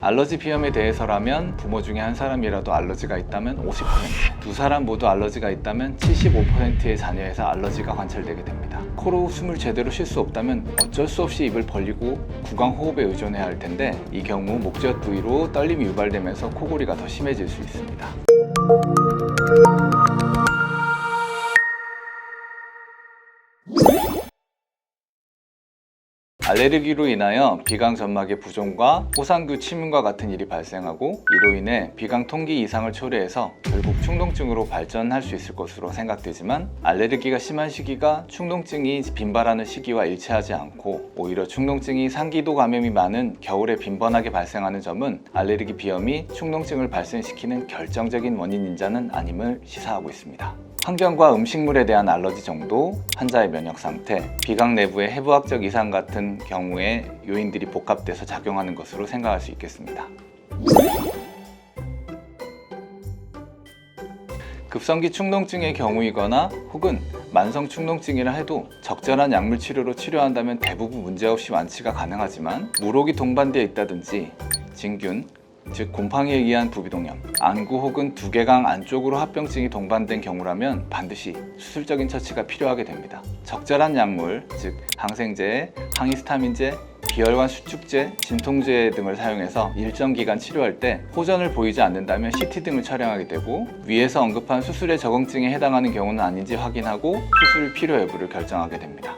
알러지 비염에 대해서라면 부모 중에 한 사람이라도 알러지가 있다면 50%, 두 사람 모두 알러지가 있다면 75%의 자녀에서 알러지가 관찰되게 됩니다. 코로 숨을 제대로 쉴 수 없다면 어쩔 수 없이 입을 벌리고 구강 호흡에 의존해야 할 텐데, 이 경우 목젖 부위로 떨림이 유발되면서 코골이가 더 심해질 수 있습니다. 알레르기로 인하여 비강 점막의 부종과 호상교 침윤과 같은 일이 발생하고, 이로 인해 비강 통기 이상을 초래해서 결국 충동증으로 발전할 수 있을 것으로 생각되지만, 알레르기가 심한 시기가 충동증이 빈발하는 시기와 일치하지 않고 오히려 충동증이 상기도 감염이 많은 겨울에 빈번하게 발생하는 점은 알레르기 비염이 충동증을 발생시키는 결정적인 원인인자는 아님을 시사하고 있습니다. 환경과 음식물에 대한 알러지 정도, 환자의 면역 상태, 비강 내부의 해부학적 이상 같은 경우에 요인들이 복합돼서 작용하는 것으로 생각할 수 있겠습니다. 급성기 충동증의 경우이거나 혹은 만성 충동증이라 해도 적절한 약물 치료로 치료한다면 대부분 문제없이 완치가 가능하지만, 물혹이 동반되어 있다든지 진균, 즉 곰팡이에 의한 부비동염, 안구 혹은 두개강 안쪽으로 합병증이 동반된 경우라면 반드시 수술적인 처치가 필요하게 됩니다. 적절한 약물, 즉 항생제, 항히스타민제, 비혈관 수축제, 진통제 등을 사용해서 일정 기간 치료할 때 호전을 보이지 않는다면 CT 등을 촬영하게 되고, 위에서 언급한 수술의 적응증에 해당하는 경우는 아닌지 확인하고 수술 필요 여부를 결정하게 됩니다.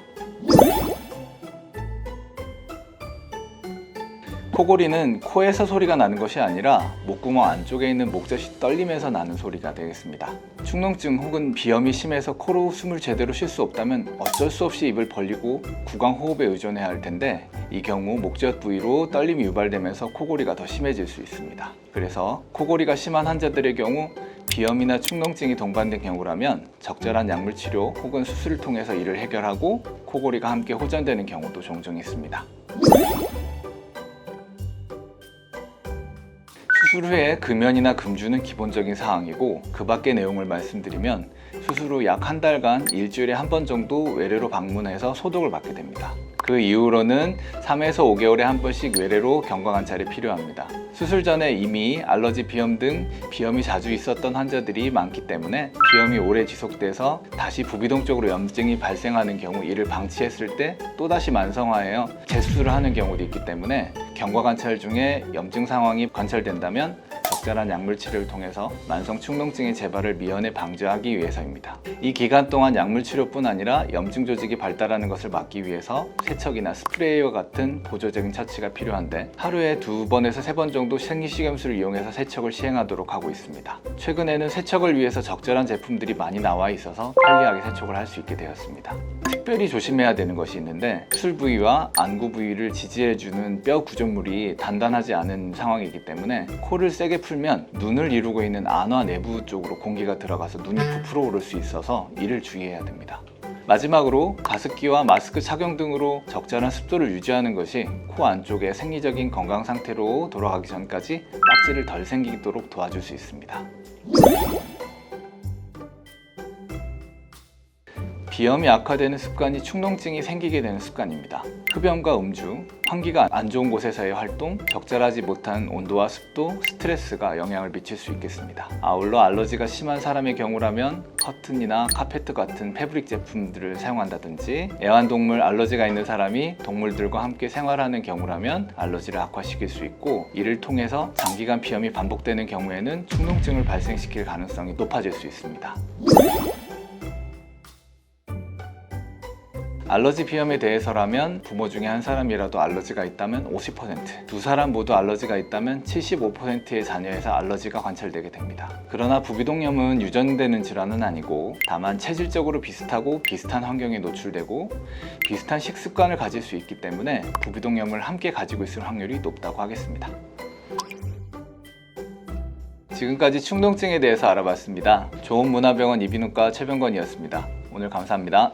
코골이는 코에서 소리가 나는 것이 아니라 목구멍 안쪽에 있는 목젖이 떨리면서 나는 소리가 되겠습니다. 충동증 혹은 비염이 심해서 코로 숨을 제대로 쉴 수 없다면 어쩔 수 없이 입을 벌리고 구강 호흡에 의존해야 할 텐데, 이 경우 목젖 부위로 떨림이 유발되면서 코골이가 더 심해질 수 있습니다. 그래서 코골이가 심한 환자들의 경우 비염이나 충동증이 동반된 경우라면 적절한 약물 치료 혹은 수술을 통해서 이를 해결하고 코골이가 함께 호전되는 경우도 종종 있습니다. 수술 후에 금연이나 금주는 기본적인 사항이고, 그 밖의 내용을 말씀드리면 수술 후 약 한 달간 일주일에 한 번 정도 외래로 방문해서 소독을 받게 됩니다. 그 이후로는 3에서 5개월에 한 번씩 외래로 경과관찰이 필요합니다. 수술 전에 이미 알러지 비염 등 비염이 자주 있었던 환자들이 많기 때문에 비염이 오래 지속돼서 다시 부비동 쪽으로 염증이 발생하는 경우, 이를 방치했을 때 또다시 만성화하여 재수술을 하는 경우도 있기 때문에 경과관찰 중에 염증 상황이 관찰된다면 적절한 약물 치료를 통해서 만성 충동증의 재발을 미연에 방지하기 위해서입니다. 이 기간 동안 약물 치료뿐 아니라 염증 조직이 발달하는 것을 막기 위해서 세척이나 스프레이와 같은 보조적인 처치가 필요한데, 하루에 2번에서 3번 정도 생리식염수를 이용해서 세척을 시행하도록 하고 있습니다. 최근에는 세척을 위해서 적절한 제품들이 많이 나와 있어서 편리하게 세척을 할 수 있게 되었습니다. 특별히 조심해야 되는 것이 있는데, 수술 부위와 안구 부위를 지지해주는 뼈 구조물이 단단하지 않은 상황이기 때문에 코를 세게 풀면 눈을 이루고 있는 안화 내부 쪽으로 공기가 들어가서 눈이 부풀어 오를 수 있어서 이를 주의해야 됩니다. 마지막으로 가습기와 마스크 착용 등으로 적절한 습도를 유지하는 것이 코 안쪽의 생리적인 건강 상태로 돌아가기 전까지 딱지를 덜 생기도록 도와줄 수 있습니다. 비염이 악화되는 습관이 충동증이 생기게 되는 습관입니다. 흡연과 음주, 환기가 안 좋은 곳에서의 활동, 적절하지 못한 온도와 습도, 스트레스가 영향을 미칠 수 있겠습니다. 아울러 알러지가 심한 사람의 경우라면 커튼이나 카페트 같은 패브릭 제품들을 사용한다든지, 애완동물 알러지가 있는 사람이 동물들과 함께 생활하는 경우라면 알러지를 악화시킬 수 있고, 이를 통해서 장기간 비염이 반복되는 경우에는 충동증을 발생시킬 가능성이 높아질 수 있습니다. 알러지 비염에 대해서라면 부모 중에 한 사람이라도 알러지가 있다면 50%, 두 사람 모두 알러지가 있다면 75%의 자녀에서 알러지가 관찰되게 됩니다. 그러나 부비동염은 유전되는 질환은 아니고, 다만 체질적으로 비슷하고 비슷한 환경에 노출되고 비슷한 식습관을 가질 수 있기 때문에 부비동염을 함께 가지고 있을 확률이 높다고 하겠습니다. 지금까지 충동증에 대해서 알아봤습니다. 좋은문화병원 이비인후과 최병건이었습니다. 오늘 감사합니다.